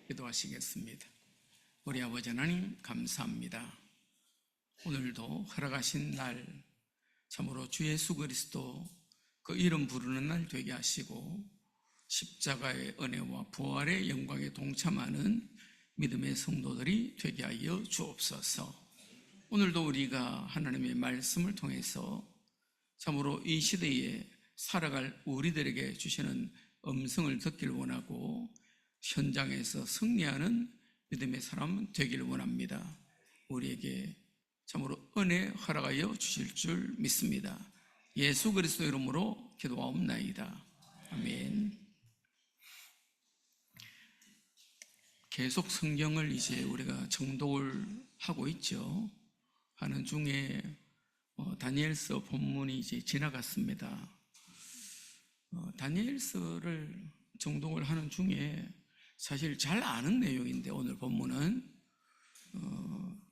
기도하시겠습니다. 우리 아버지 하나님 감사합니다. 오늘도 허락하신 날, 참으로 주 예수 그리스도 그 이름 부르는 날 되게 하시고 십자가의 은혜와 부활의 영광에 동참하는 믿음의 성도들이 되게 하여 주옵소서. 오늘도 우리가 하나님의 말씀을 통해서 참으로 이 시대에 살아갈 우리들에게 주시는 음성을 듣길 원하고 현장에서 승리하는 믿음의 사람 되기를 원합니다. 우리에게 참으로 은혜 허락하여 주실 줄 믿습니다. 예수 그리스도 이름으로 기도하옵나이다. 아멘. 계속 성경을 이제 우리가 정독을 하고 있죠. 하는 중에 다니엘서 본문이 이제 지나갔습니다. 다니엘서를 정독을 하는 중에 사실 잘 아는 내용인데 오늘 본문은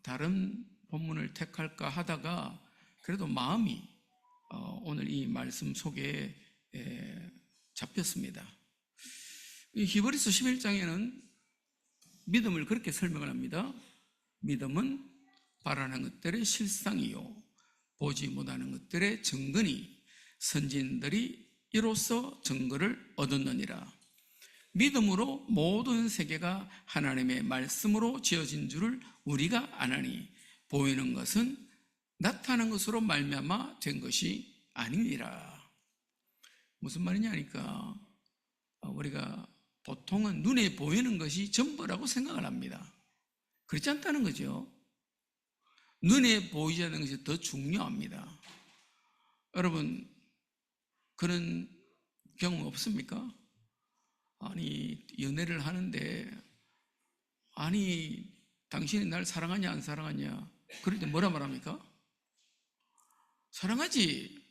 다른 본문을 택할까 하다가 그래도 마음이 오늘 이 말씀 속에 잡혔습니다. 히브리서 11장에는 믿음을 그렇게 설명을 합니다. 믿음은 바라는 것들의 실상이요 보지 못하는 것들의 증거니 선진들이 이로써 증거를 얻었느니라. 믿음으로 모든 세계가 하나님의 말씀으로 지어진 줄을 우리가 아나니 보이는 것은 나타난 것으로 말미암아 된 것이 아니니라. 무슨 말이냐니까 우리가 보통은 눈에 보이는 것이 전부라고 생각을 합니다. 그렇지 않다는 거죠. 눈에 보이지 않는 것이 더 중요합니다. 여러분 그런 경험 없습니까? 아니 연애를 하는데 아니 당신이 날 사랑하냐 안 사랑하냐 그럴 때 뭐라 말합니까? 사랑하지.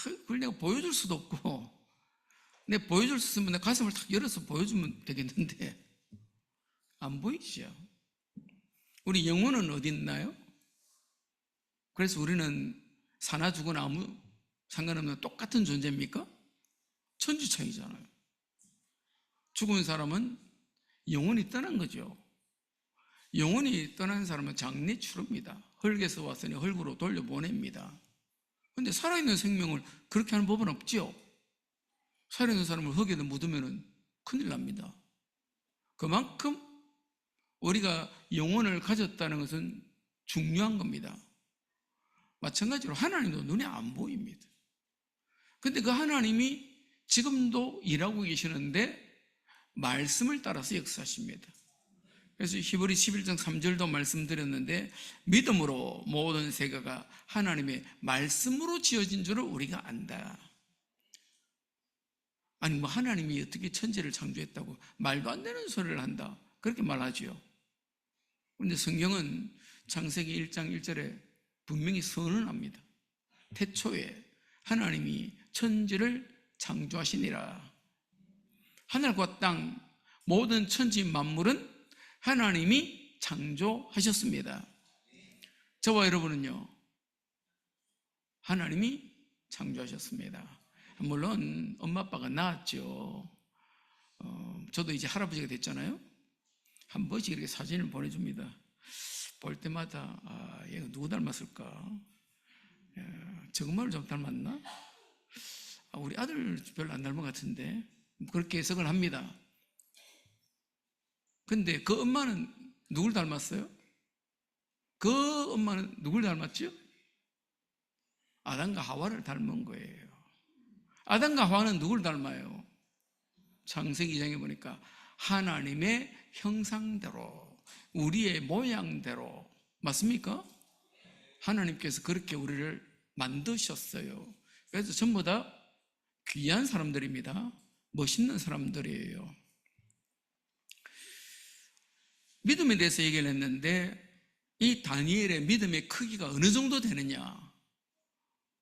그걸 내가 보여줄 수도 없고 내가 보여줄 수 있으면 내 가슴을 탁 열어서 보여주면 되겠는데 안 보이죠. 우리 영혼은 어디 있나요? 그래서 우리는 사나 죽으나 아무 상관없는 똑같은 존재입니까? 천지차이잖아요. 죽은 사람은 영혼이 떠난 거죠. 영혼이 떠난 사람은 장래 추루입니다. 흙에서 왔으니 흙으로 돌려보냅니다. 그런데 살아있는 생명을 그렇게 하는 법은 없죠. 살아있는 사람을 흙에다 묻으면 큰일 납니다. 그만큼 우리가 영혼을 가졌다는 것은 중요한 겁니다. 마찬가지로 하나님도 눈에 안 보입니다. 근데 그 하나님이 지금도 일하고 계시는데 말씀을 따라서 역사하십니다. 그래서 히브리 11장 3절도 말씀드렸는데 믿음으로 모든 세계가 하나님의 말씀으로 지어진 줄을 우리가 안다. 아니 뭐 하나님이 어떻게 천지를 창조했다고 말도 안 되는 소리를 한다 그렇게 말하지요. 그런데 성경은 창세기 1장 1절에 분명히 선언합니다. 태초에 하나님이 천지를 창조하시니라. 하늘과 땅 모든 천지 만물은 하나님이 창조하셨습니다. 저와 여러분은요 하나님이 창조하셨습니다. 물론 엄마 아빠가 낳았죠. 저도 이제 할아버지가 됐잖아요. 한 번씩 이렇게 사진을 보내줍니다. 볼 때마다 얘가 누구 닮았을까? 정말로 좀 닮았나? 우리 아들 별로 안 닮은 것 같은데 그렇게 해석을 합니다. 근데 그 엄마는 누굴 닮았어요? 그 엄마는 누굴 닮았죠? 아담과 하와를 닮은 거예요. 아담과 하와는 누굴 닮아요? 창세기 2장에 보니까 하나님의 형상대로 우리의 모양대로 맞습니까? 하나님께서 그렇게 우리를 만드셨어요. 그래서 전부 다 귀한 사람들입니다. 멋있는 사람들이에요. 믿음에 대해서 얘기를 했는데 이 다니엘의 믿음의 크기가 어느 정도 되느냐?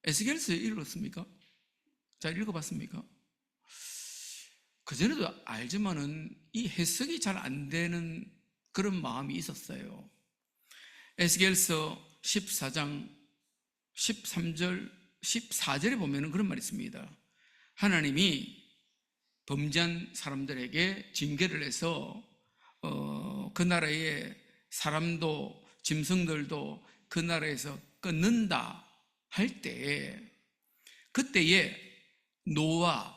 에스겔서 읽었습니까? 잘 읽어봤습니까? 그전에도 알지만은 이 해석이 잘 안 되는 그런 마음이 있었어요. 에스겔서 14장 13절 14절에 보면은 그런 말이 있습니다. 하나님이 범죄한 사람들에게 징계를 해서 그 나라의 사람도 짐승들도 그 나라에서 끊는다 할 때에, 그때에 노아,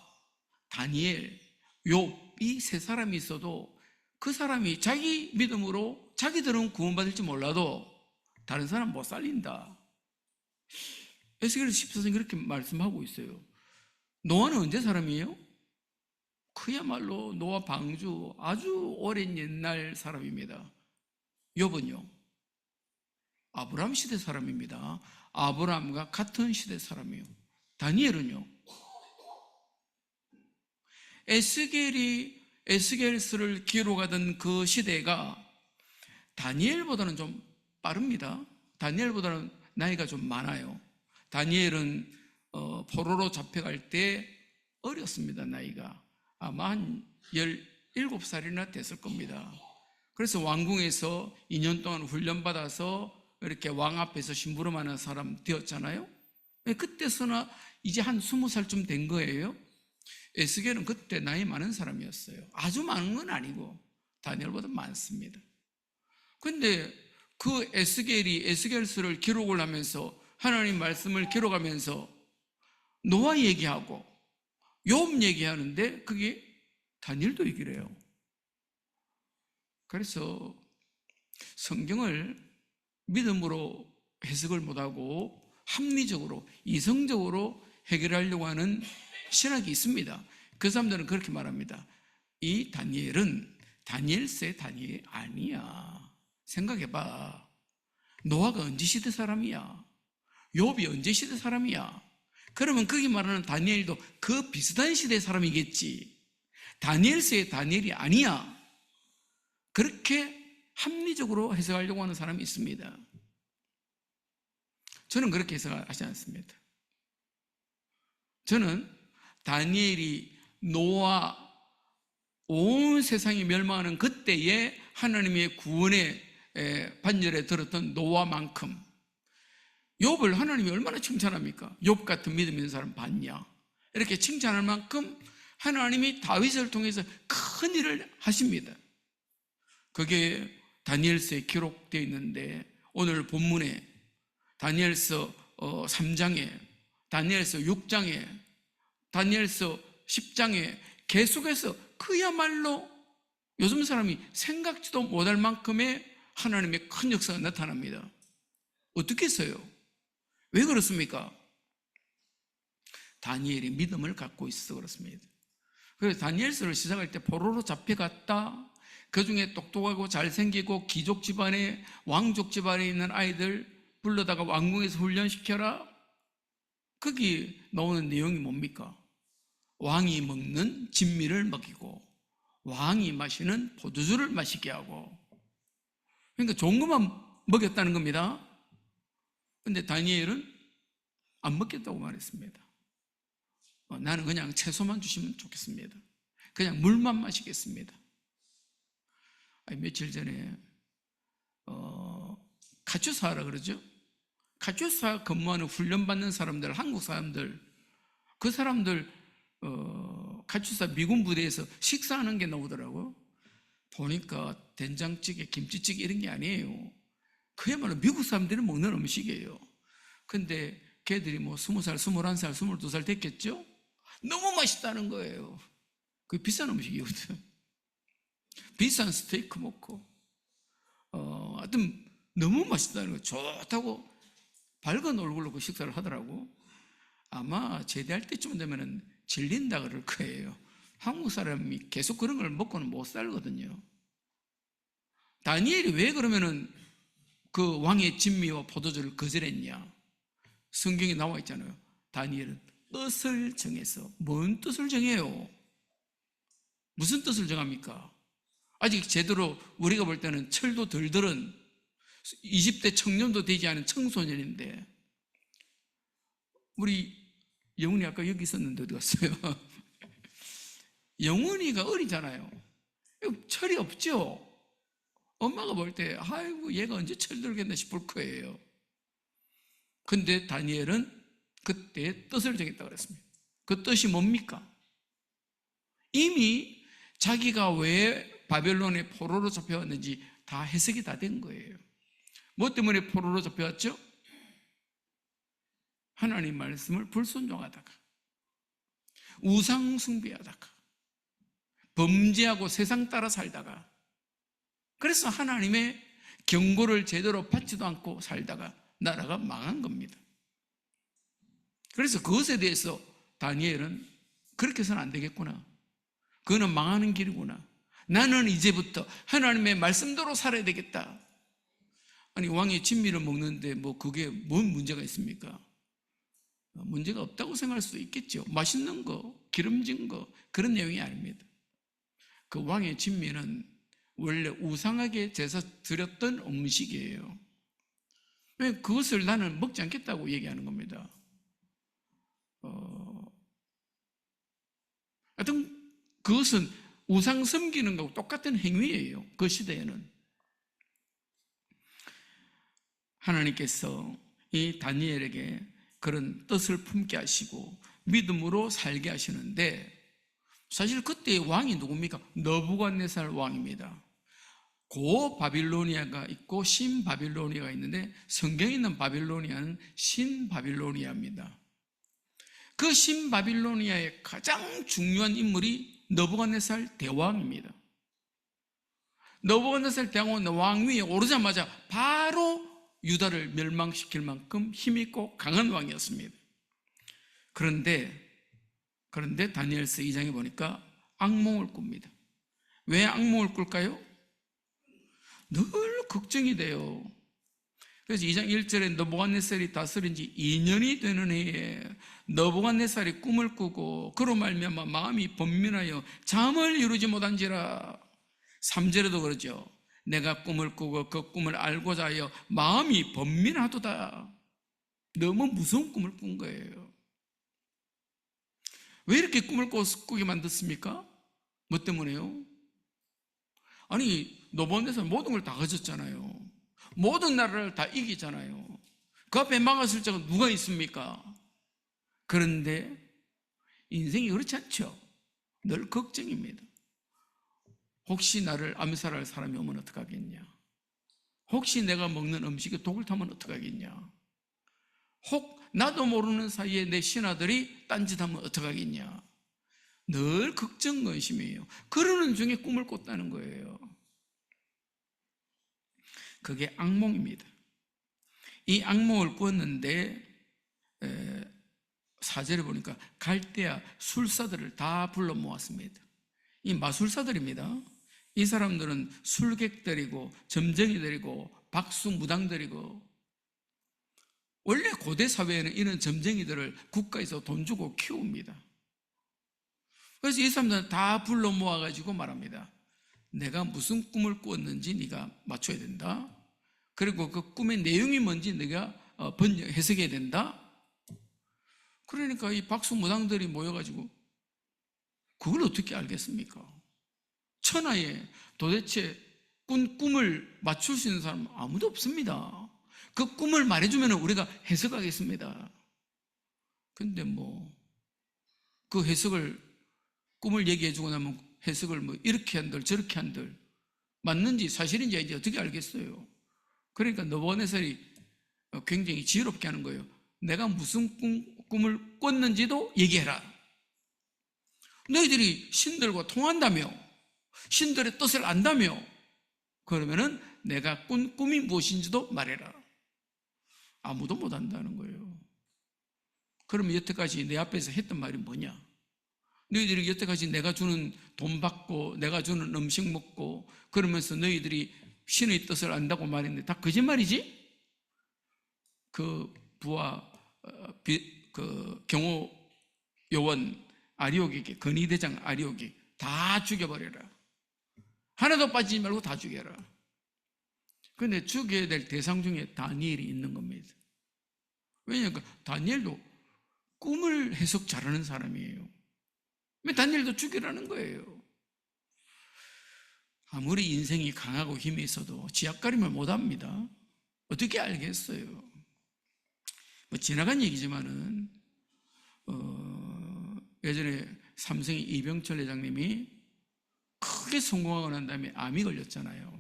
다니엘, 욥 이 세 사람이 있어도 그 사람이 자기 믿음으로 자기들은 구원받을지 몰라도 다른 사람 못 살린다. 에스겔 14장 그렇게 말씀하고 있어요. 노아는 언제 사람이에요? 그야말로 노아 방주 아주 오랜 옛날 사람입니다. 욥은요? 아브라함 시대 사람입니다. 아브라함과 같은 시대 사람이에요. 다니엘은요? 에스겔서를 기록하던 그 시대가 다니엘보다는 좀 빠릅니다. 다니엘보다는 나이가 좀 많아요. 다니엘은 포로로 잡혀갈 때 어렸습니다. 나이가 아마 한 17살이나 됐을 겁니다. 그래서 왕궁에서 2년 동안 훈련받아서 이렇게 왕 앞에서 심부름하는 사람 되었잖아요. 그때서나 이제 한 20살쯤 된 거예요. 에스겔은 그때 나이 많은 사람이었어요. 아주 많은 건 아니고 다니엘보다 많습니다. 근데 그 에스겔서를 기록을 하면서 하나님 말씀을 기록하면서 노아 얘기하고 욥 얘기하는데 그게 다니엘도 얘기를 해요. 그래서 성경을 믿음으로 해석을 못하고 합리적으로 이성적으로 해결하려고 하는 신학이 있습니다. 그 사람들은 그렇게 말합니다. 이 다니엘은 다니엘서의 다니엘이 아니야. 생각해봐. 노아가 언제 시대 사람이야? 욥이 언제 시대 사람이야? 그러면 거기 말하는 다니엘도 그 비슷한 시대 사람이겠지. 다니엘서의 다니엘이 아니야. 그렇게 합리적으로 해석하려고 하는 사람이 있습니다. 저는 그렇게 해석하지 않습니다. 저는 다니엘이 노아 온 세상이 멸망하는 그때에 하나님의 구원의 반열에 들었던 노아만큼, 욥을 하나님이 얼마나 칭찬합니까? 욥 같은 믿음 있는 사람 봤냐? 이렇게 칭찬할 만큼 하나님이 다윗을 통해서 큰 일을 하십니다. 그게 다니엘서에 기록되어 있는데, 오늘 본문에 다니엘서 3장에, 다니엘서 6장에, 다니엘서 10장에 계속해서 그야말로 요즘 사람이 생각지도 못할 만큼의 하나님의 큰 역사가 나타납니다. 어떻게 했어요? 왜 그렇습니까? 다니엘이 믿음을 갖고 있어서 그렇습니다. 그래서 다니엘서를 시작할 때 포로로 잡혀갔다, 그 중에 똑똑하고 잘생기고 귀족 집안에, 왕족 집안에 있는 아이들 불러다가 왕궁에서 훈련시켜라. 거기 나오는 내용이 뭡니까? 왕이 먹는 진미를 먹이고 왕이 마시는 포도주를 마시게 하고, 그러니까 좋은 것만 먹였다는 겁니다. 근데 다니엘은 안 먹겠다고 말했습니다. 나는 그냥 채소만 주시면 좋겠습니다. 그냥 물만 마시겠습니다. 며칠 전에 카츄사라 그러죠? 카츄사 근무하는 훈련받는 사람들, 한국 사람들, 그 사람들 카츄사 미군 부대에서 식사하는 게 나오더라고요. 보니까 된장찌개, 김치찌개 이런 게 아니에요. 그야말로 미국 사람들이 먹는 음식이에요. 근데 걔들이 뭐 20살, 21살, 22살 됐겠죠? 너무 맛있다는 거예요. 그게 비싼 음식이거든. 비싼 스테이크 먹고 하여튼 너무 맛있다는 거예요. 좋다고 밝은 얼굴로 그 식사를 하더라고. 아마 제대할 때쯤 되면 질린다 그럴 거예요. 한국 사람이 계속 그런 걸 먹고는 못 살거든요. 다니엘이 왜 그러면은 그 왕의 진미와 포도주를 거절했냐? 성경에 나와 있잖아요. 다니엘은 뜻을 정해서. 뭔 뜻을 정해요? 무슨 뜻을 정합니까? 아직 제대로 우리가 볼 때는 철도 덜 들은 20대 청년도 되지 않은 청소년인데, 우리 영훈이 아까 여기 있었는데 어디 갔어요? 영훈이가 어리잖아요. 철이 없죠? 엄마가 볼 때 아이고 얘가 언제 철 들겠나 싶을 거예요. 근데 다니엘은 그때 뜻을 정했다고 그랬습니다. 그 뜻이 뭡니까? 이미 자기가 왜 바벨론의 포로로 잡혀왔는지 다 해석이 다 된 거예요. 뭐 때문에 포로로 잡혀왔죠? 하나님 말씀을 불순종하다가, 우상 숭배하다가, 범죄하고 세상 따라 살다가, 그래서 하나님의 경고를 제대로 받지도 않고 살다가 나라가 망한 겁니다. 그래서 그것에 대해서 다니엘은 그렇게 해서는 안 되겠구나, 그거는 망하는 길이구나, 나는 이제부터 하나님의 말씀대로 살아야 되겠다. 아니, 왕이 진미를 먹는데 뭐 그게 뭔 문제가 있습니까? 문제가 없다고 생각할 수도 있겠죠. 맛있는 거, 기름진 거, 그런 내용이 아닙니다. 그 왕의 진미는 원래 우상하게 제사 드렸던 음식이에요. 그것을 나는 먹지 않겠다고 얘기하는 겁니다. 하여튼 그것은 우상 섬기는 거하고 똑같은 행위예요. 그 시대에는. 하나님께서 이 다니엘에게 그런 뜻을 품게 하시고 믿음으로 살게 하시는데, 사실 그때의 왕이 누굽니까? 느부갓네살 왕입니다. 고 바빌로니아가 있고 신 바빌로니아가 있는데, 성경에 있는 바빌로니아는 신 바빌로니아입니다. 그 신 바빌로니아의 가장 중요한 인물이 느부갓네살 대왕입니다. 느부갓네살 대왕은 왕위에 오르자마자 바로 유다를 멸망시킬 만큼 힘있고 강한 왕이었습니다. 그런데 다니엘서 2장에 보니까 악몽을 꿉니다. 왜 악몽을 꿀까요? 늘 걱정이 돼요. 그래서 2장 1절에 느부갓네살이 다스린 지 2년이 되는 해에 느부갓네살이 꿈을 꾸고 그로 말미암아 마음이 번민하여 잠을 이루지 못한지라. 3절에도 그러죠. 내가 꿈을 꾸고 그 꿈을 알고자 하여 마음이 번민하도다. 너무 무서운 꿈을 꾼 거예요. 왜 이렇게 꿈을 꾸게 만들었습니까? 뭐 때문에요? 아니, 느부갓네살 모든 걸 다 가졌잖아요. 모든 나라를 다 이기잖아요. 그 앞에 막았을 자가 누가 있습니까? 그런데 인생이 그렇지 않죠. 늘 걱정입니다. 혹시 나를 암살할 사람이 오면 어떡하겠냐? 혹시 내가 먹는 음식에 독을 타면 어떡하겠냐? 혹 나도 모르는 사이에 내 신하들이 딴짓하면 어떡하겠냐? 늘 걱정, 근심이에요. 그러는 중에 꿈을 꿨다는 거예요. 그게 악몽입니다. 이 악몽을 꿨는데 4절에 보니까 갈대아 술사들을 다 불러 모았습니다. 이 마술사들입니다. 이 사람들은 술객들이고 점쟁이들이고 박수무당들이고, 원래 고대 사회에는 이런 점쟁이들을 국가에서 돈 주고 키웁니다. 그래서 이 사람들은 다 불러 모아가지고 말합니다. 내가 무슨 꿈을 꿨는지 네가 맞춰야 된다. 그리고 그 꿈의 내용이 뭔지 네가 해석해야 된다. 그러니까 이 박수무당들이 모여가지고 그걸 어떻게 알겠습니까? 천하에 도대체 꿈을 맞출 수 있는 사람은 아무도 없습니다. 그 꿈을 말해주면 우리가 해석하겠습니다. 근데 그 해석을, 꿈을 얘기해주고 나면 해석을 이렇게 한들 저렇게 한들 맞는지 사실인지 이제 어떻게 알겠어요? 그러니까 느부갓네살이 굉장히 지혜롭게 하는 거예요. 내가 무슨 꿈을 꿨는지도 얘기해라. 너희들이 신들과 통한다며, 신들의 뜻을 안다며, 그러면은 내가 꾼 꿈이 무엇인지도 말해라. 아무도 못 안다는 거예요. 그러면 여태까지 내 앞에서 했던 말이 뭐냐? 너희들이 여태까지 내가 주는 돈 받고 내가 주는 음식 먹고 그러면서 너희들이 신의 뜻을 안다고 말했는데 다 거짓말이지? 그 부하 그 경호 요원 아리옥에게, 건의대장 아리옥이 다 죽여버려라. 하나도 빠지지 말고 다 죽여라. 그런데 죽여야 될 대상 중에 다니엘이 있는 겁니다. 왜냐하면 다니엘도 꿈을 해석 잘하는 사람이에요. 왜 다니엘도 죽이라는 거예요? 아무리 인생이 강하고 힘이 있어도 지압가림을 못합니다. 어떻게 알겠어요? 지나간 얘기지만은 예전에 삼성의 이병철 회장님이 크게 성공하고 난 다음에 암이 걸렸잖아요.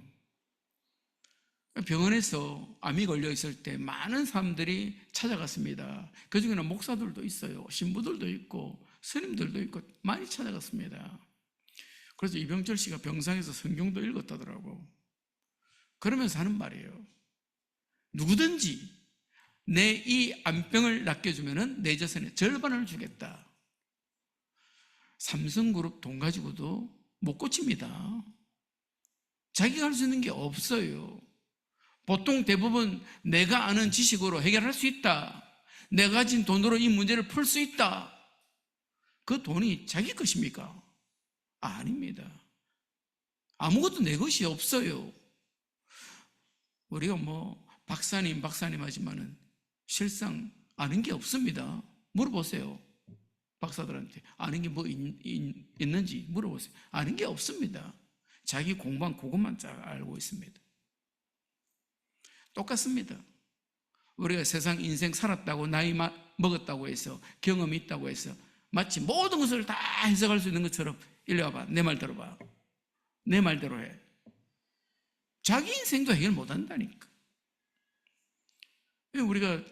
병원에서 암이 걸려 있을 때 많은 사람들이 찾아갔습니다. 그 중에는 목사들도 있어요. 신부들도 있고 스님들도 있고 많이 찾아갔습니다. 그래서 이병철 씨가 병상에서 성경도 읽었다더라고. 그러면서 하는 말이에요. 누구든지 내 이 암병을 낫게해주면 내 재산의 절반을 주겠다. 삼성그룹 돈 가지고도 못 고칩니다. 자기가 할 수 있는 게 없어요. 보통 대부분 내가 아는 지식으로 해결할 수 있다. 내가 가진 돈으로 이 문제를 풀 수 있다. 그 돈이 자기 것입니까? 아닙니다. 아무것도 내 것이 없어요. 우리가 뭐 박사님 하지만은 실상 아는 게 없습니다. 물어보세요. 박사들한테 아는 게 뭐 있는지 물어보세요. 아는 게 없습니다. 자기 공부한 그것만 잘 알고 있습니다. 똑같습니다. 우리가 세상 인생 살았다고 나이 먹었다고 해서 경험이 있다고 해서 마치 모든 것을 다 해석할 수 있는 것처럼 일로 와봐. 내 말 들어봐. 내 말대로 해. 자기 인생도 해결 못한다니까. 우리가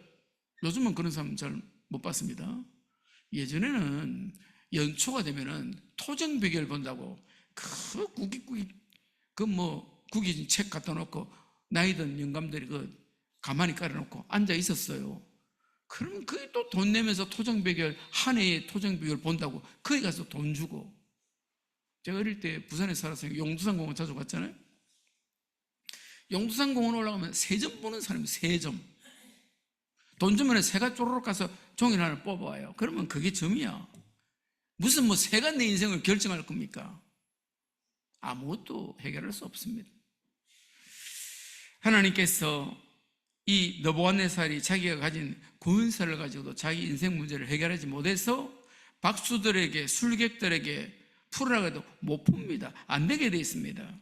요즘은 그런 사람 잘 못 봤습니다. 예전에는 연초가 되면은 토정 비결 본다고 그 구기진 책 갖다 놓고 나이 든 영감들이 가만히 깔아놓고 앉아 있었어요. 그러면 그게 또 돈 내면서 토정 비결 한 해의 토정 비결 본다고 거기 가서 돈 주고. 제가 어릴 때 부산에 살았어요. 용두산 공원 자주 갔잖아요. 용두산 공원 올라가면 세점 보는 사람이 세점. 돈 주면 새가 쪼르륵 가서 종이를 하나 뽑아와요. 그러면 그게 점이야. 무슨 새가 내 인생을 결정할 겁니까? 아무것도 해결할 수 없습니다. 하나님께서 이 느부갓네살이 자기가 가진 권세를 가지고도 자기 인생 문제를 해결하지 못해서 박수들에게 술객들에게 풀으라고 해도 못 풉니다. 안 되게 돼 있습니다.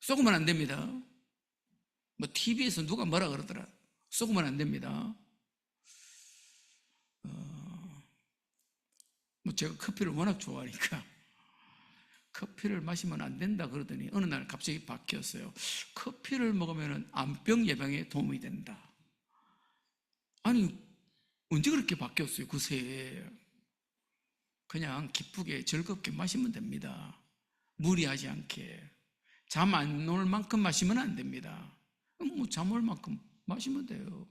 쏘으면 안 됩니다. TV에서 누가 뭐라 그러더라. 쏘으면 안 됩니다. 제가 커피를 워낙 좋아하니까 커피를 마시면 안 된다 그러더니 어느 날 갑자기 바뀌었어요. 커피를 먹으면 암병 예방에 도움이 된다. 아니 언제 그렇게 바뀌었어요? 그새 그냥 기쁘게 즐겁게 마시면 됩니다. 무리하지 않게. 잠 안 올 만큼 마시면 안 됩니다. 잠 올 만큼 마시면 돼요.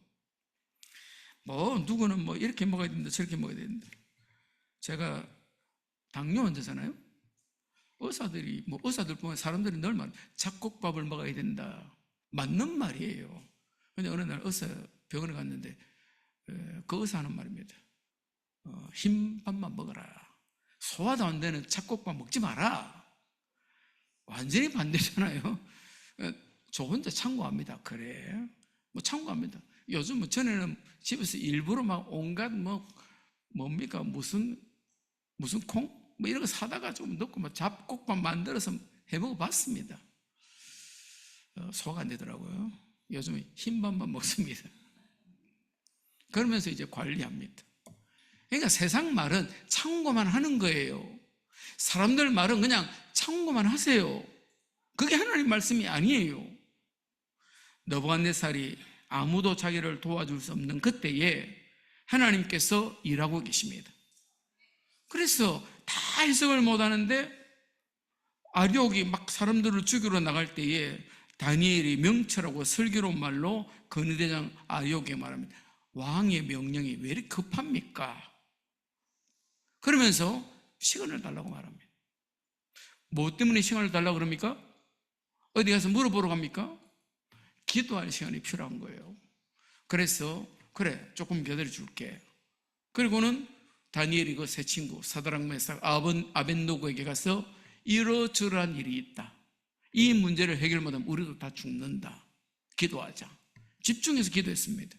누구는 이렇게 먹어야 된다 저렇게 먹어야 된다. 제가 당뇨 환자잖아요. 의사들 보면 사람들이 늘 말, 잡곡밥을 먹어야 된다. 맞는 말이에요. 근데 어느 날 병원에 갔는데 그 의사 하는 말입니다. 흰밥만 먹어라. 소화도 안 되는 잡곡밥 먹지 마라. 완전히 반대잖아요. 저 혼자 참고합니다. 그래. 참고합니다. 요즘 전에는 집에서 일부러 온갖 뭡니까 무슨 콩? 이런 거 사다가 좀 넣고 잡곡밥 만들어서 해먹어 봤습니다. 소화가 안 되더라고요. 요즘 흰밥만 먹습니다. 그러면서 이제 관리합니다. 그러니까 세상 말은 참고만 하는 거예요. 사람들 말은 그냥 참고만 하세요. 그게 하나님 말씀이 아니에요. 느부갓네살이 아무도 자기를 도와줄 수 없는 그때에 하나님께서 일하고 계십니다. 그래서 다 해석을 못하는데 아력이 사람들을 죽이러 나갈 때에 다니엘이 명철하고 슬기로운 말로 근위대장 아력에게 말합니다. 왕의 명령이 왜 이렇게 급합니까? 그러면서 시간을 달라고 말합니다. 뭐 때문에 시간을 달라고 그럽니까? 어디 가서 물어보러 갑니까? 기도할 시간이 필요한 거예요. 그래서 그래 조금 기다려 줄게. 그리고는 다니엘이 그 세 친구 사드락 메삭 아벳노고에게 가서 이러저러한 일이 있다. 이 문제를 해결 못하면 우리도 다 죽는다. 기도하자. 집중해서 기도했습니다.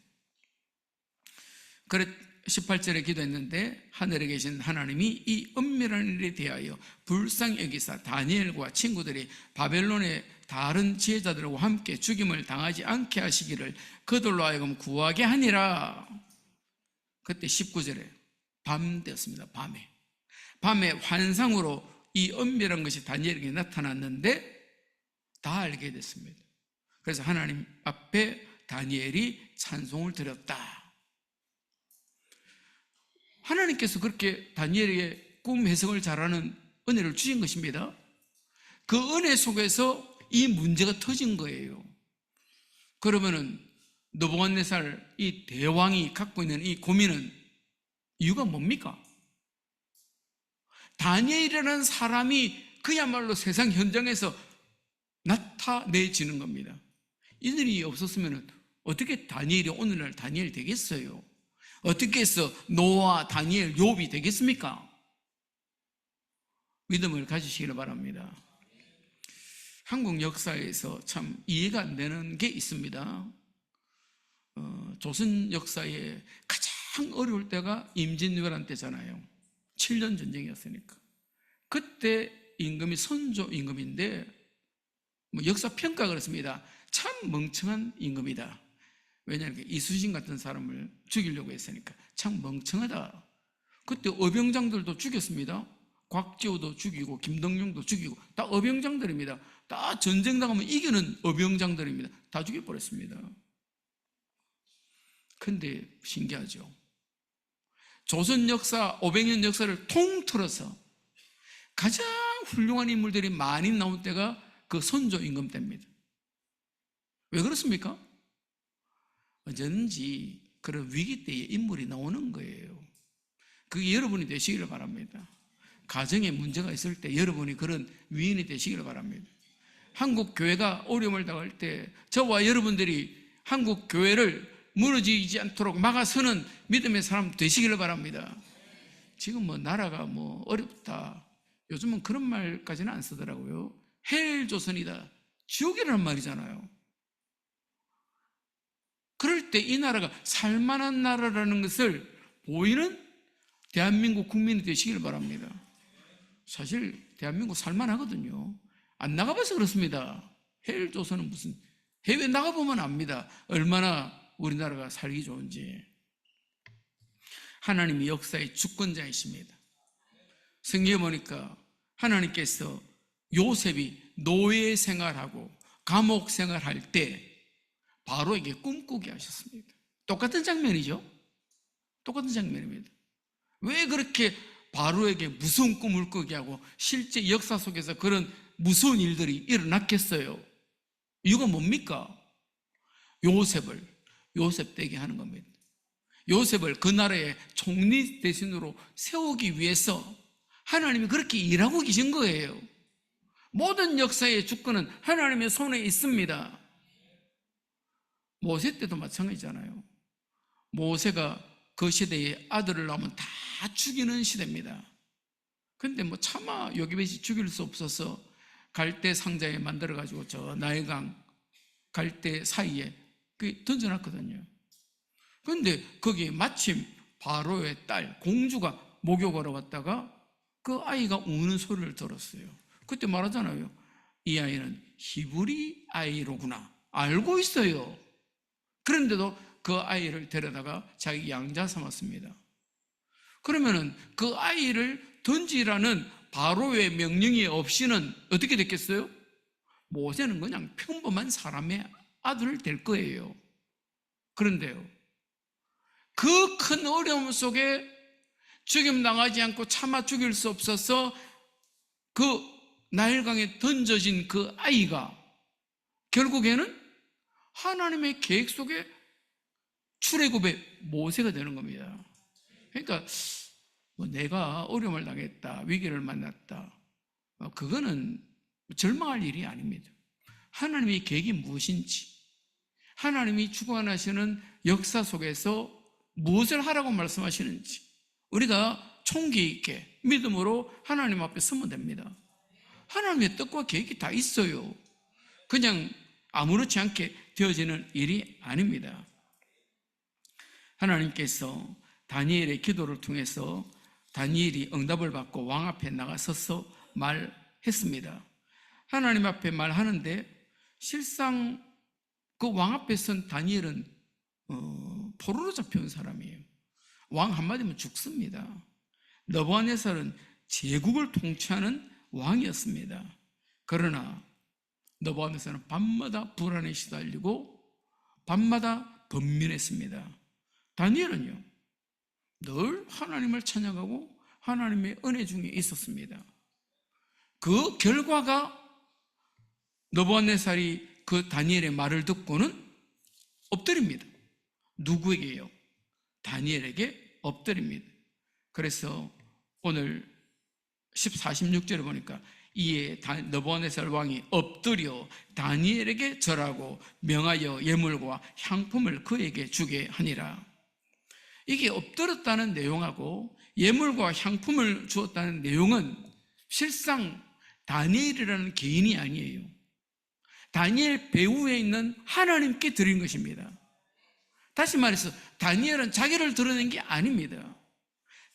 그래 18절에 기도했는데 하늘에 계신 하나님이 이 은밀한 일에 대하여 불쌍히 여기사 다니엘과 친구들이 바벨론의 다른 지혜자들과 함께 죽임을 당하지 않게 하시기를 그들로 하여금 구하게 하니라. 그때 19절에 밤 되었습니다. 밤에 환상으로 이 은밀한 것이 다니엘에게 나타났는데 다 알게 됐습니다. 그래서 하나님 앞에 다니엘이 찬송을 드렸다. 하나님께서 그렇게 다니엘에게 꿈 해석을 잘하는 은혜를 주신 것입니다. 그 은혜 속에서 이 문제가 터진 거예요. 그러면은 느부갓네살 이 대왕이 갖고 있는 이 고민은 이유가 뭡니까? 다니엘이라는 사람이 그야말로 세상 현장에서 나타내지는 겁니다. 이들이 없었으면 어떻게 다니엘이 오늘날 다니엘 되겠어요? 어떻게 해서 노아, 다니엘, 욥이 되겠습니까? 믿음을 가지시기를 바랍니다. 한국 역사에서 참 이해가 안 되는 게 있습니다. 조선 역사에 가장 어려울 때가 임진왜란 때잖아요. 7년 전쟁이었으니까. 그때 임금이 선조 임금인데 역사 평가가 그렇습니다. 참 멍청한 임금이다. 왜냐하면 이순신 같은 사람을 죽이려고 했으니까 참 멍청하다. 그때 어병장들도 죽였습니다. 곽지호도 죽이고 김덕룡도 죽이고 다 어병장들입니다. 다 전쟁 나가면 이기는 어병장들입니다. 다 죽여버렸습니다. 근데 신기하죠. 조선 역사 500년 역사를 통틀어서 가장 훌륭한 인물들이 많이 나온 때가 그 선조 임금 때입니다. 왜 그렇습니까? 언제든지 그런 위기 때에 인물이 나오는 거예요. 그게 여러분이 되시기를 바랍니다. 가정에 문제가 있을 때 여러분이 그런 위인이 되시기를 바랍니다. 한국 교회가 어려움을 당할 때 저와 여러분들이 한국 교회를 무너지지 않도록 막아서는 믿음의 사람 되시기를 바랍니다. 지금 나라가 어렵다. 요즘은 그런 말까지는 안 쓰더라고요. 헬조선이다. 지옥이라는 말이잖아요. 그럴 때 이 나라가 살만한 나라라는 것을 보이는 대한민국 국민이 되시기를 바랍니다. 사실 대한민국 살만하거든요. 안 나가봐서 그렇습니다. 헬조선은 무슨, 해외 나가보면 압니다. 얼마나 우리나라가 살기 좋은지. 하나님이 역사의 주권자이십니다. 성경에 보니까 하나님께서 요셉이 노예 생활하고 감옥 생활할 때 바로에게 꿈꾸게 하셨습니다. 똑같은 장면이죠. 똑같은 장면입니다. 왜 그렇게 바로에게 무서운 꿈을 꾸게 하고 실제 역사 속에서 그런 무서운 일들이 일어났겠어요? 이유가 뭡니까? 요셉 되게 하는 겁니다. 요셉을 그 나라의 총리 대신으로 세우기 위해서 하나님이 그렇게 일하고 계신 거예요. 모든 역사의 주권은 하나님의 손에 있습니다. 모세 때도 마찬가지잖아요. 모세가 그 시대에 아들을 낳으면 다 죽이는 시대입니다. 근데 차마 요기벳이 죽일 수 없어서 갈대 상자에 만들어가지고 저 나일강 갈대 사이에 던져놨거든요. 그런데 거기에 마침 바로의 딸 공주가 목욕하러 왔다가 그 아이가 우는 소리를 들었어요. 그때 말하잖아요. 이 아이는 히브리 아이로구나. 알고 있어요. 그런데도 그 아이를 데려다가 자기 양자 삼았습니다. 그러면은 그 아이를 던지라는 바로의 명령이 없이는 어떻게 됐겠어요? 모세는 그냥 평범한 사람의 아들 될 거예요. 그런데요, 그 큰 어려움 속에 죽임당하지 않고 차마 죽일 수 없어서 그 나일강에 던져진 그 아이가 결국에는 하나님의 계획 속에 출애굽의 모세가 되는 겁니다. 그러니까 내가 어려움을 당했다, 위기를 만났다, 그거는 절망할 일이 아닙니다. 하나님의 계획이 무엇인지, 하나님이 주관하시는 역사 속에서 무엇을 하라고 말씀하시는지 우리가 총기 있게 믿음으로 하나님 앞에 서면 됩니다. 하나님의 뜻과 계획이 다 있어요. 그냥 아무렇지 않게 되어지는 일이 아닙니다. 하나님께서 다니엘의 기도를 통해서 다니엘이 응답을 받고 왕 앞에 나가서서 말했습니다. 하나님 앞에 말하는데 실상 그 왕 앞에 선 다니엘은 포로로 잡혀온 사람이에요. 왕 한마디면 죽습니다. 느부갓네살은 제국을 통치하는 왕이었습니다. 그러나 느부갓네살은 밤마다 불안에 시달리고 밤마다 번민했습니다. 다니엘은요, 늘 하나님을 찬양하고 하나님의 은혜 중에 있었습니다. 그 결과가 느부갓네살이 그 다니엘의 말을 듣고는 엎드립니다. 누구에게요? 다니엘에게 엎드립니다. 그래서 오늘 14, 16절에 보니까 이에 느부갓네살 왕이 엎드려 다니엘에게 절하고 명하여 예물과 향품을 그에게 주게 하니라. 이게 엎드렸다는 내용하고 예물과 향품을 주었다는 내용은 실상 다니엘이라는 개인이 아니에요. 다니엘 배후에 있는 하나님께 드린 것입니다. 다시 말해서 다니엘은 자기를 드러낸 게 아닙니다.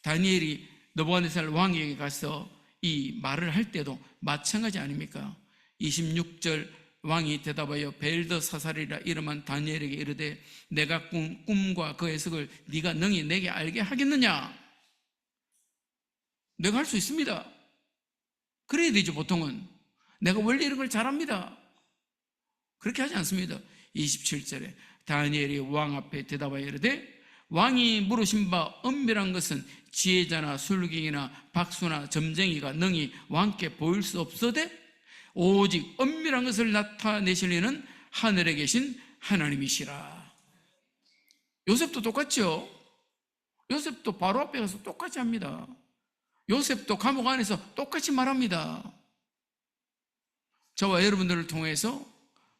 다니엘이 느부갓네살 왕에게 가서 이 말을 할 때도 마찬가지 아닙니까? 26절 왕이 대답하여 벨드사살이라 이름한 다니엘에게 이르되 내가 꾼 꿈과 그 해석을 네가 능히 내게 알게 하겠느냐? 내가 할 수 있습니다. 그래야 되죠. 보통은 내가 원래 이런 걸 잘합니다. 그렇게 하지 않습니다. 27절에 다니엘이 왕 앞에 대답하여 이르되 왕이 물으신 바 은밀한 것은 지혜자나 술객이나 박수나 점쟁이가 능히 왕께 보일 수 없어되 오직 은밀한 것을 나타내실 이는 하늘에 계신 하나님이시라. 요셉도 똑같죠. 요셉도 바로 앞에 가서 똑같이 합니다. 요셉도 감옥 안에서 똑같이 말합니다. 저와 여러분들을 통해서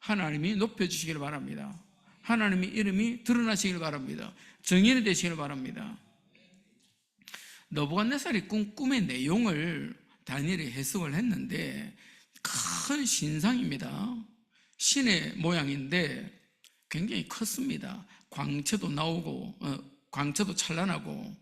하나님이 높여주시길 바랍니다. 하나님의 이름이 드러나시길 바랍니다. 정인이 되시길 바랍니다. 느부갓네살이 꾼 꿈의 내용을 다니엘이 해석을 했는데 큰 신상입니다. 신의 모양인데 굉장히 컸습니다. 광채도 나오고 광채도 찬란하고,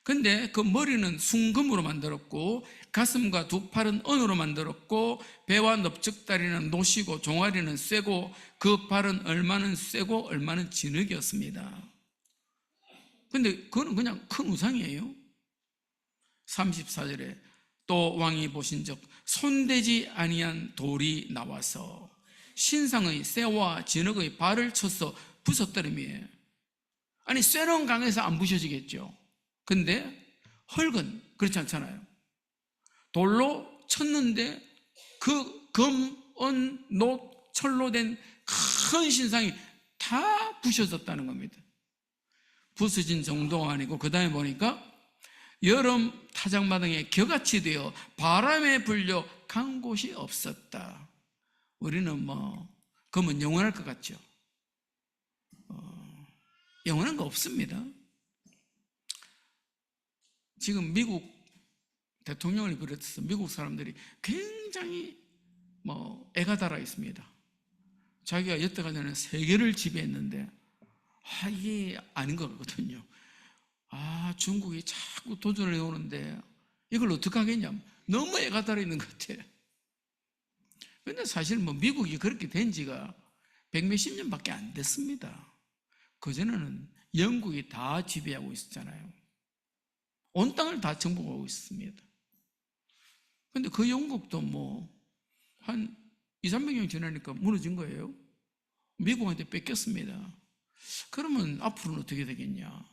근데 그 머리는 순금으로 만들었고 가슴과 두 팔은 은으로 만들었고 배와 넓적다리는 노시고 종아리는 쇠고 그 발은 얼마는 쇠고 얼마는 진흙이었습니다. 근데 그거는 그냥 큰 우상이에요. 34절에 또 왕이 보신즉 손대지 아니한 돌이 나와서 신상의 쇠와 진흙의 발을 쳐서 부쉈더라며. 아니 쇠는 강해서 안 부셔지겠죠. 근데 흙은 그렇지 않잖아요. 돌로 쳤는데 그 금, 은, 녹, 철로 된 큰 신상이 다 부셔졌다는 겁니다. 부서진 정도가 아니고 그 다음에 보니까 여름 타작마당에 겨같이 되어 바람에 불려 간 곳이 없었다. 우리는 그러면 영원할 것 같죠? 영원한 거 없습니다. 지금 미국 대통령을 비롯해서 미국 사람들이 굉장히 애가 달아 있습니다. 자기가 여태까지 전에 세계를 지배했는데 이게 아닌 것 같거든요. 중국이 자꾸 도전을 해오는데 이걸 어떻게 하겠냐, 너무 애가 달아 있는 것 같아. 근데 사실 미국이 그렇게 된 지가 백몇십 년밖에 안 됐습니다. 그전에는 영국이 다 지배하고 있었잖아요. 온 땅을 다 정복하고 있습니다. 근데 그 영국도 한 2, 300년 지나니까 무너진 거예요. 미국한테 뺏겼습니다. 그러면 앞으로는 어떻게 되겠냐?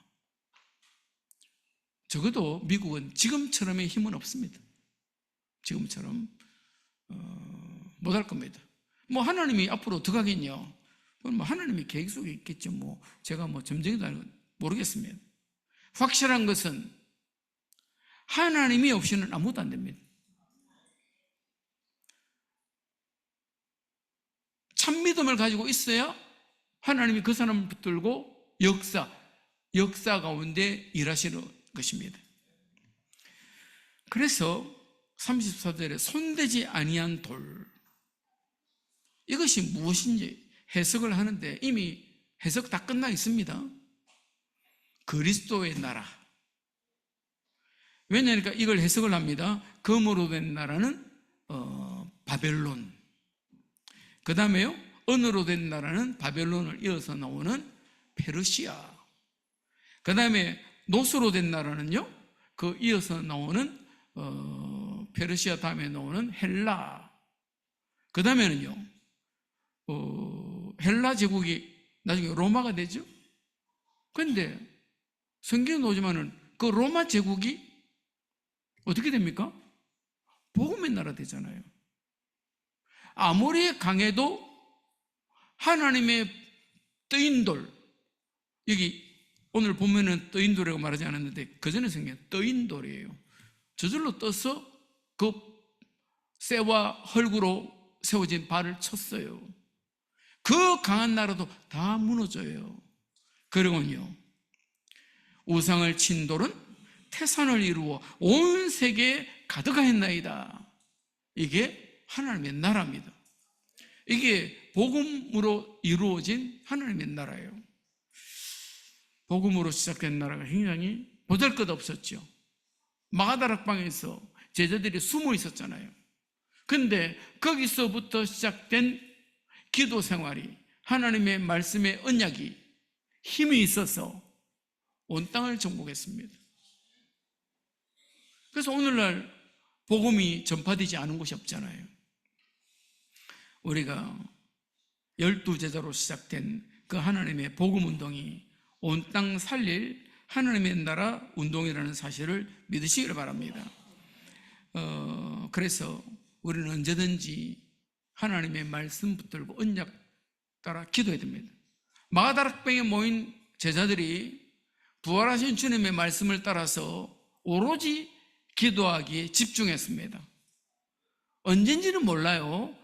적어도 미국은 지금처럼의 힘은 없습니다. 지금처럼 못할 겁니다. 하나님이 앞으로 어떻게 하겠냐? 그건 하나님의 계획 속에 있겠죠. 제가 점쟁이도 아니고 모르겠습니다. 확실한 것은 하나님이 없이는 아무것도 안 됩니다. 참 믿음을 가지고 있어야 하나님이 그 사람을 붙들고 역사 가운데 일하시는 것입니다. 그래서 34절에 손대지 아니한 돌, 이것이 무엇인지 해석을 하는데 이미 해석 다 끝나 있습니다. 그리스도의 나라. 왜냐하니까 이걸 해석을 합니다. 금으로 된 나라는 바벨론, 그 다음에요 은으로 된 나라는 바벨론을 이어서 나오는 페르시아, 그 다음에 노수로 된 나라는요 그 이어서 나오는 페르시아 다음에 나오는 헬라, 그 다음에는요 헬라 제국이 나중에 로마가 되죠. 그런데 성경에 나오지만은 그 로마 제국이 어떻게 됩니까? 복음의 나라 되잖아요. 아무리 강해도 하나님의 떠인 돌, 여기 오늘 보면은 떠인 돌이라고 말하지 않았는데 그 전에 성경에 떠인 돌이에요. 저절로 떠서 그 쇠와 흙으로 세워진 발을 쳤어요. 그 강한 나라도 다 무너져요. 그리고요 우상을 친 돌은 태산을 이루어 온 세계에 가득하였나이다. 이게 하나님의 나라입니다. 이게 복음으로 이루어진 하나님의 나라예요. 복음으로 시작된 나라가 굉장히 보잘것없었죠. 마가다락방에서 제자들이 숨어 있었잖아요. 근데 거기서부터 시작된 기도 생활이, 하나님의 말씀의 언약이 힘이 있어서 온 땅을 정복했습니다. 그래서 오늘날 복음이 전파되지 않은 곳이 없잖아요. 우리가 12제자로 시작된 그 하나님의 복음 운동이 온 땅 살릴 하나님의 나라 운동이라는 사실을 믿으시기를 바랍니다. 그래서 우리는 언제든지 하나님의 말씀 붙들고 언약 따라 기도해야 됩니다. 마가다락방에 모인 제자들이 부활하신 주님의 말씀을 따라서 오로지 기도하기에 집중했습니다. 언젠지는 몰라요.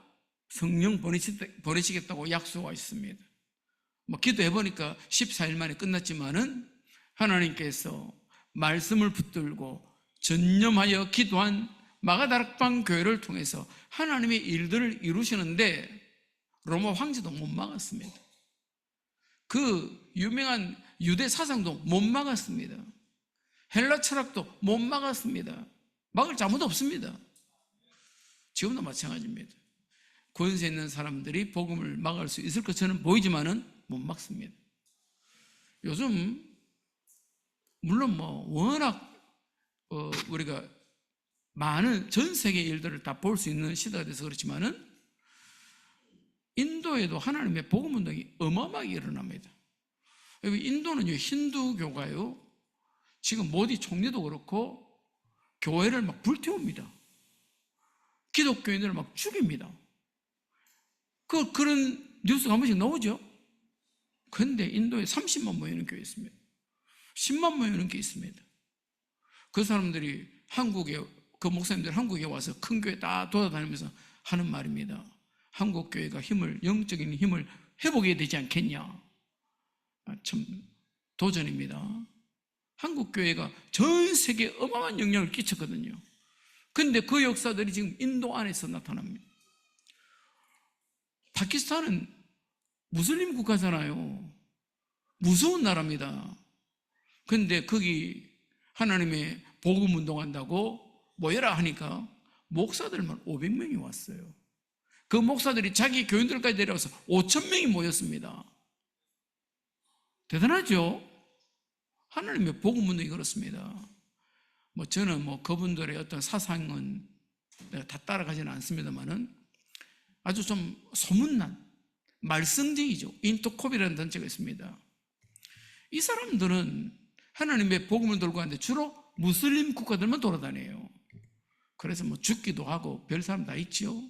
성령 보내시겠다고 약속하고 있습니다. 기도해보니까 14일 만에 끝났지만은 하나님께서 말씀을 붙들고 전념하여 기도한 마가다락방 교회를 통해서 하나님의 일들을 이루시는데 로마 황제도 못 막았습니다. 그 유명한 유대 사상도 못 막았습니다. 헬라 철학도 못 막았습니다. 막을 자무도 없습니다. 지금도 마찬가지입니다. 권세 있는 사람들이 복음을 막을 수 있을 것처럼 보이지만은 못 막습니다. 요즘 물론 워낙 우리가 많은 전 세계 일들을 다 볼 수 있는 시대가 돼서 그렇지만은 인도에도 하나님의 복음 운동이 어마어마하게 일어납니다. 인도는요 힌두교가요 지금 모디 총리도 그렇고 교회를 막 불태웁니다. 기독교인들을 막 죽입니다. 그런 뉴스가 한 번씩 나오죠. 그런데 인도에 30만 모이는 교회 있습니다. 10만 모이는 게 있습니다. 그 사람들이 한국에, 그 목사님들이 한국에 와서 큰 교회 다 돌아다니면서 하는 말입니다. 한국 교회가 영적인 힘을 회복해야 되지 않겠냐. 참 도전입니다. 한국 교회가 전 세계에 어마어마한 영향을 끼쳤거든요. 그런데 그 역사들이 지금 인도 안에서 나타납니다. 파키스탄은 무슬림 국가잖아요. 무서운 나라입니다. 그런데 거기 하나님의 복음 운동한다고 모여라 하니까 목사들만 500명이 왔어요. 그 목사들이 자기 교인들까지 데려와서 5,000명이 모였습니다. 대단하죠? 하나님의 복음 운동이 그렇습니다. 저는 그분들의 어떤 사상은 내가 다 따라가지는 않습니다만은 아주 좀 소문난 말썽쟁이죠. 인터콥이라는 단체가 있습니다. 이 사람들은 하나님의 복음을 들고 가는데 주로 무슬림 국가들만 돌아다녀요. 그래서 죽기도 하고 별 사람 다 있죠.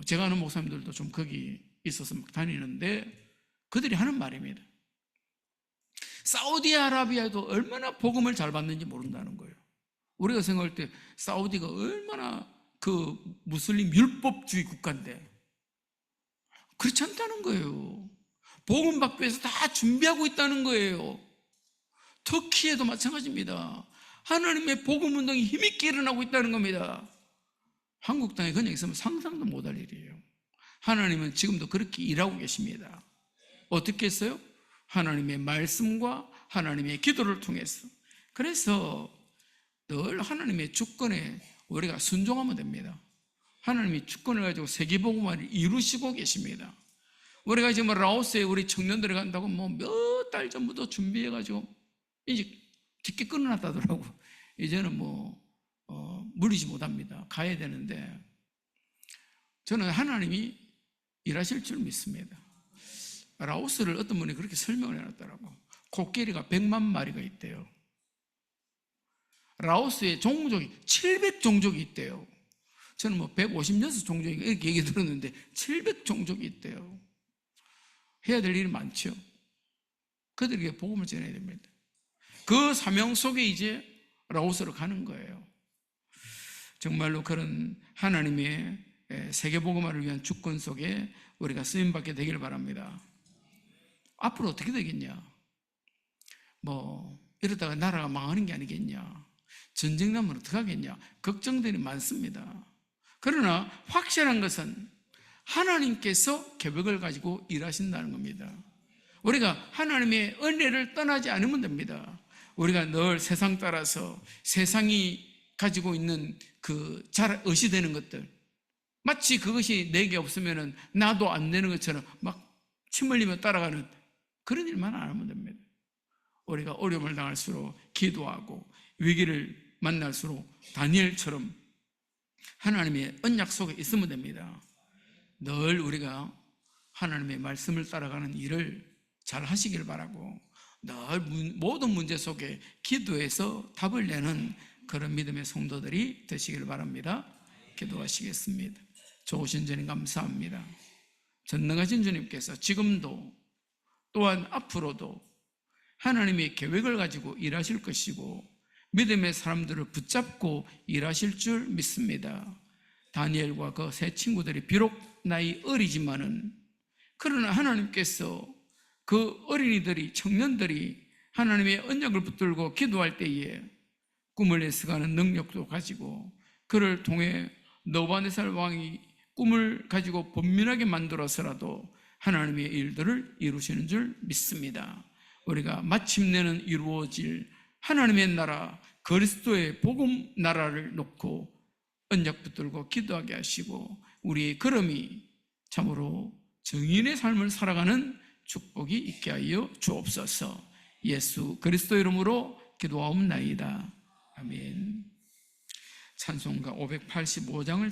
제가 아는 목사님들도 좀 거기 있어서 막 다니는데 그들이 하는 말입니다. 사우디아라비아도 얼마나 복음을 잘 받는지 모른다는 거예요. 우리가 생각할 때 사우디가 얼마나 그 무슬림 율법주의 국가인데 그렇지 않다는 거예요. 복음 받기 위해서 다 준비하고 있다는 거예요. 터키에도 마찬가지입니다. 하나님의 복음 운동이 힘있게 일어나고 있다는 겁니다. 한국 땅에 그냥 있으면 상상도 못할 일이에요. 하나님은 지금도 그렇게 일하고 계십니다. 어떻게 했어요? 하나님의 말씀과 하나님의 기도를 통해서. 그래서 늘 하나님의 주권에 우리가 순종하면 됩니다. 하나님이 주권을 가지고 세계복음화를 이루시고 계십니다. 우리가 지금 라오스에 우리 청년들이 간다고 몇 달 전부터 준비해가지고 이제 티켓 끊어놨다더라고. 이제는 물리지 못합니다. 가야 되는데 저는 하나님이 일하실 줄 믿습니다. 라오스를 어떤 분이 그렇게 설명을 해놨더라고. 코끼리가 100만 마리가 있대요. 라오스의 종족이 700종족이 있대요. 저는 156종족이 이렇게 얘기 들었는데 700종족이 있대요. 해야 될 일이 많죠. 그들에게 복음을 전해야 됩니다. 그 사명 속에 이제 라오스로 가는 거예요. 정말로 그런 하나님의 세계복음화를 위한 주권 속에 우리가 쓰임받게 되기를 바랍니다. 앞으로 어떻게 되겠냐? 이러다가 나라가 망하는 게 아니겠냐? 전쟁 나면 어떡하겠냐? 걱정들이 많습니다. 그러나 확실한 것은 하나님께서 계획을 가지고 일하신다는 겁니다. 우리가 하나님의 은혜를 떠나지 않으면 됩니다. 우리가 늘 세상 따라서 세상이 가지고 있는 잘 의시되는 것들, 마치 그것이 내게 없으면 나도 안 되는 것처럼 막 침 흘리며 따라가는 그런 일만 안 하면 됩니다. 우리가 어려움을 당할수록 기도하고 위기를 만날수록 다니엘처럼 하나님의 언약 속에 있으면 됩니다. 늘 우리가 하나님의 말씀을 따라가는 일을 잘 하시길 바라고 늘 모든 문제 속에 기도해서 답을 내는 그런 믿음의 성도들이 되시길 바랍니다. 기도하시겠습니다. 좋으신 주님 감사합니다. 전능하신 주님께서 지금도 또한 앞으로도 하나님의 계획을 가지고 일하실 것이고 믿음의 사람들을 붙잡고 일하실 줄 믿습니다. 다니엘과 그 세 친구들이 비록 나이 어리지만은 그러나 하나님께서 그 어린이들이 청년들이 하나님의 언약을 붙들고 기도할 때에 꿈을 예측하는 능력도 가지고 그를 통해 느부갓네살 왕이 꿈을 가지고 번민하게 만들어서라도 하나님의 일들을 이루시는 줄 믿습니다. 우리가 마침내는 이루어질 하나님의 나라 그리스도의 복음 나라를 놓고 언약 붙들고 기도하게 하시고 우리의 걸음이 참으로 정인의 삶을 살아가는 축복이 있게 하여 주옵소서. 예수 그리스도 이름으로 기도하옵나이다. 아멘. 찬송가 585장을